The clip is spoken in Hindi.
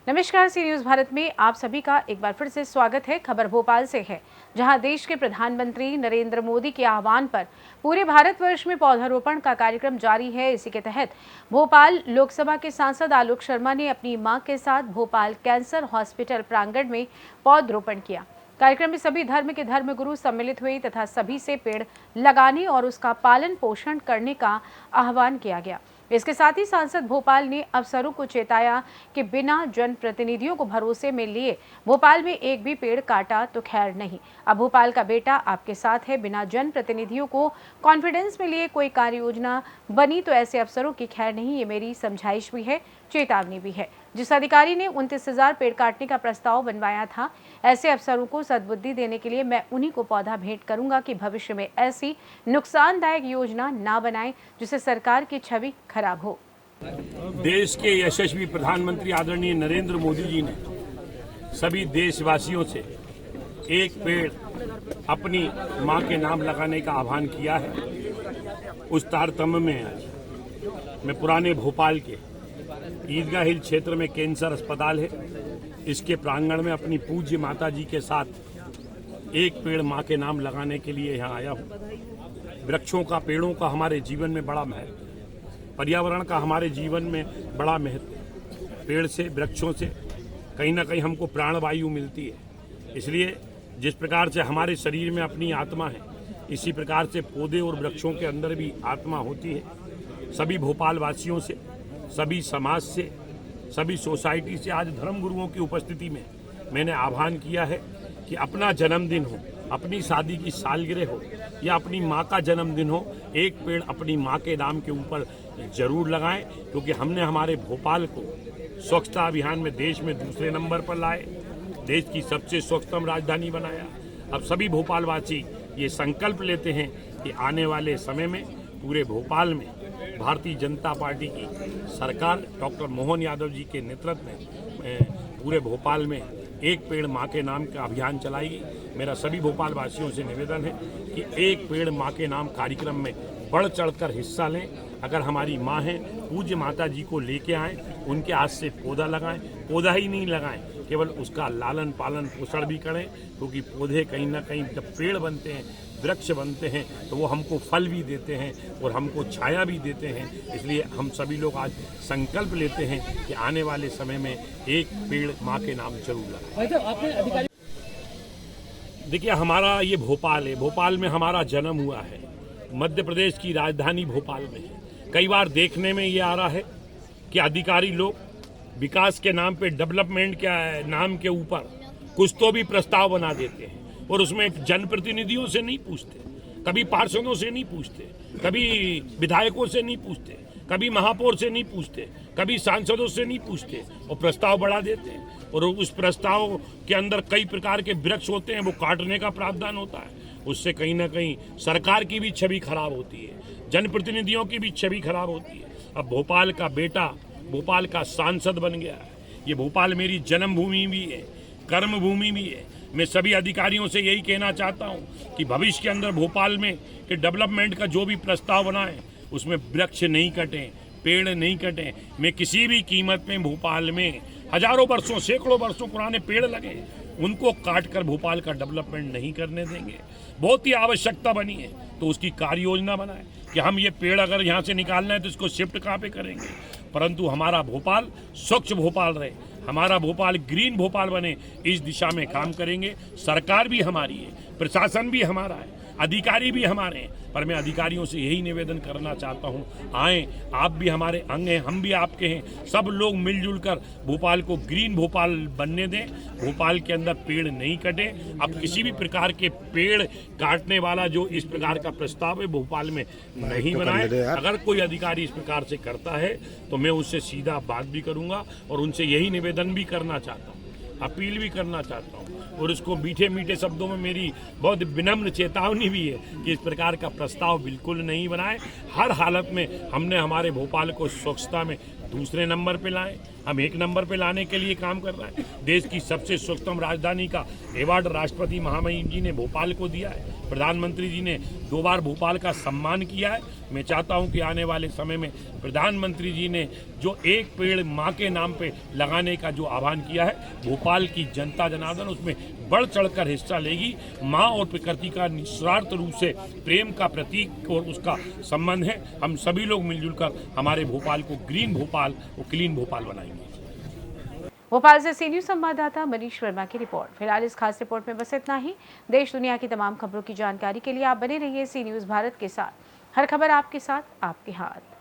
नमस्कार, सी न्यूज भारत में आप सभी का एक बार फिर से स्वागत है। खबर भोपाल से है, जहां देश के प्रधानमंत्री नरेंद्र मोदी के आह्वान पर पूरे भारतवर्ष में पौधारोपण का कार्यक्रम जारी है। इसी के तहत भोपाल लोकसभा के सांसद आलोक शर्मा ने अपनी मां के साथ भोपाल कैंसर हॉस्पिटल प्रांगण में पौधरोपण किया। कार्यक्रम में सभी धर्म के धर्मगुरु सम्मिलित हुए तथा सभी से पेड़ लगाने और उसका पालन पोषण करने का आह्वान किया गया। इसके साथ ही सांसद भोपाल ने अफसरों को चेताया कि बिना जनप्रतिनिधियों को भरोसे में लिए भोपाल में एक भी पेड़ काटा तो खैर नहीं। अब भोपाल का बेटा आपके साथ है, बिना जनप्रतिनिधियों को कॉन्फिडेंस में लिए कोई कार्य योजना बनी तो ऐसे अफसरों की खैर नहीं। ये मेरी समझाइश भी है, चेतावनी भी है। जिस अधिकारी ने 29,000 पेड़ काटने का प्रस्ताव बनवाया था, ऐसे अफसरों को सद्बुद्धि देने के लिए मैं उन्हीं को पौधा भेंट करूंगा कि भविष्य में ऐसी नुकसानदायक योजना ना बनाएं जिससे सरकार की छवि खराब हो। देश के यशस्वी प्रधानमंत्री आदरणीय नरेंद्र मोदी जी ने सभी देशवासियों से एक पेड़ अपनी मां के नाम लगाने का आह्वान किया है। उस तारतम्य में आज मैं पुराने भोपाल के ईदगाह हिल क्षेत्र में कैंसर अस्पताल है, इसके प्रांगण में अपनी पूज्य माता जी के साथ एक पेड़ मां के नाम लगाने के लिए यहाँ आया हूँ। वृक्षों का, पेड़ों का हमारे जीवन में बड़ा महत्व, पर्यावरण का हमारे जीवन में बड़ा महत्व। पेड़ से, वृक्षों से कहीं ना कहीं हमको प्राणवायु मिलती है। इसलिए जिस प्रकार से हमारे शरीर में अपनी आत्मा है, इसी प्रकार से पौधे और वृक्षों के अंदर भी आत्मा होती है। सभी भोपाल वासियों से, सभी समाज से, सभी सोसाइटी से आज धर्मगुरुओं की उपस्थिति में मैंने आह्वान किया है कि अपना जन्मदिन हो, अपनी शादी की सालगिरह हो या अपनी माँ का जन्मदिन हो, एक पेड़ अपनी माँ के नाम के ऊपर जरूर लगाएं, क्योंकि हमने हमारे भोपाल को स्वच्छता अभियान में देश में दूसरे नंबर पर लाए, देश की सबसे स्वच्छतम राजधानी बनाया। अब सभी भोपालवासी ये संकल्प लेते हैं कि आने वाले समय में पूरे भोपाल में भारतीय जनता पार्टी की सरकार डॉक्टर मोहन यादव जी के नेतृत्व में पूरे भोपाल में एक पेड़ माँ के नाम का अभियान चलाएगी। मेरा सभी भोपाल वासियों से निवेदन है कि एक पेड़ माँ के नाम कार्यक्रम में बढ़ चढ़कर हिस्सा लें। अगर हमारी माँ हैं, पूज्य माता जी को लेके आएँ, उनके हाथ से पौधा लगाएं। पौधा ही नहीं लगाएं, केवल उसका लालन पालन पोषण भी करें, क्योंकि पौधे कहीं ना कहीं जब पेड़ बनते हैं, वृक्ष बनते हैं, तो वो हमको फल भी देते हैं और हमको छाया भी देते हैं। इसलिए हम सभी लोग आज संकल्प लेते हैं कि आने वाले समय में एक पेड़ माँ के नाम जरूर लगाएं। देखिए, हमारा ये भोपाल है, भोपाल में हमारा जन्म हुआ है, मध्य प्रदेश की राजधानी भोपाल में है। कई बार देखने में ये आ रहा है कि अधिकारी लोग विकास के नाम पे, डेवलपमेंट के नाम के ऊपर कुछ तो भी प्रस्ताव बना देते हैं और उसमें जनप्रतिनिधियों से नहीं पूछते, कभी पार्षदों से नहीं पूछते, कभी विधायकों से नहीं पूछते, कभी महापौर से नहीं पूछते, कभी सांसदों से नहीं पूछते और प्रस्ताव बढ़ा देते हैं। और उस प्रस्ताव के अंदर कई प्रकार के वृक्ष होते हैं, वो काटने का प्रावधान होता है। उससे कहीं ना कहीं सरकार की भी छवि खराब होती है, जनप्रतिनिधियों की भी छवि खराब होती है। अब भोपाल का बेटा भोपाल का सांसद बन गया है। ये भोपाल मेरी जन्मभूमि भी है, कर्मभूमि भी है। मैं सभी अधिकारियों से यही कहना चाहता हूँ कि भविष्य के अंदर भोपाल में कि डेवलपमेंट का जो भी प्रस्ताव बना है उसमें वृक्ष नहीं कटें, पेड़ नहीं कटें। मैं किसी भी कीमत में भोपाल में हजारों वर्षों, सैकड़ों वर्षों पुराने पेड़ लगे, उनको काट कर भोपाल का डेवलपमेंट नहीं करने देंगे। बहुत ही आवश्यकता बनी है तो उसकी कार्य योजना बनाए कि हम ये पेड़ अगर यहाँ से निकालना है तो इसको शिफ्ट कहाँ पे करेंगे। परंतु हमारा भोपाल स्वच्छ भोपाल रहे, हमारा भोपाल ग्रीन भोपाल बने, इस दिशा में काम करेंगे। सरकार भी हमारी है, प्रशासन भी हमारा है, अधिकारी भी हमारे हैं। पर मैं अधिकारियों से यही निवेदन करना चाहता हूं, आए, आप भी हमारे अंग हैं, हम भी आपके हैं, सब लोग मिलजुल कर भोपाल को ग्रीन भोपाल बनने दें। भोपाल के अंदर पेड़ नहीं कटे। अब किसी भी प्रकार के पेड़ काटने वाला जो इस प्रकार का प्रस्ताव है भोपाल में नहीं बनाए। अगर कोई अधिकारी इस प्रकार से करता है तो मैं उससे सीधा बात भी करूंगा और उनसे यही निवेदन भी करना चाहता हूँ, अपील भी करना चाहता हूँ। और इसको मीठे मीठे शब्दों में मेरी बहुत विनम्र चेतावनी भी है कि इस प्रकार का प्रस्ताव बिल्कुल नहीं बनाए। हर हालत में हमने हमारे भोपाल को स्वच्छता में दूसरे नंबर पे लाएं, हम एक नंबर पे लाने के लिए काम कर रहे हैं। देश की सबसे स्वच्छतम राजधानी का अवार्ड राष्ट्रपति महामहिम जी ने भोपाल को दिया है। प्रधानमंत्री जी ने 2 बार भोपाल का सम्मान किया है। मैं चाहता हूं कि आने वाले समय में प्रधानमंत्री जी ने जो एक पेड़ मां के नाम पे लगाने का जो आह्वान किया है, भोपाल की जनता जनार्दन उसमें बढ़ चढ़कर हिस्सा लेगी। मां और प्रकृति का निस्वार्थ रूप से प्रेम का प्रतीक और उसका संबंध है। हम सभी लोग मिलजुल कर हमारे भोपाल को ग्रीन भोपाल और क्लीन भोपाल बनाएंगे। भोपाल से सी न्यूज़ संवाददाता मनीष वर्मा की रिपोर्ट। फिलहाल इस खास रिपोर्ट में बस इतना ही। देश दुनिया की तमाम खबरों की जानकारी के लिए आप बने रहिए सी न्यूज़ भारत के साथ। हर खबर आपके साथ, आपके हाथ।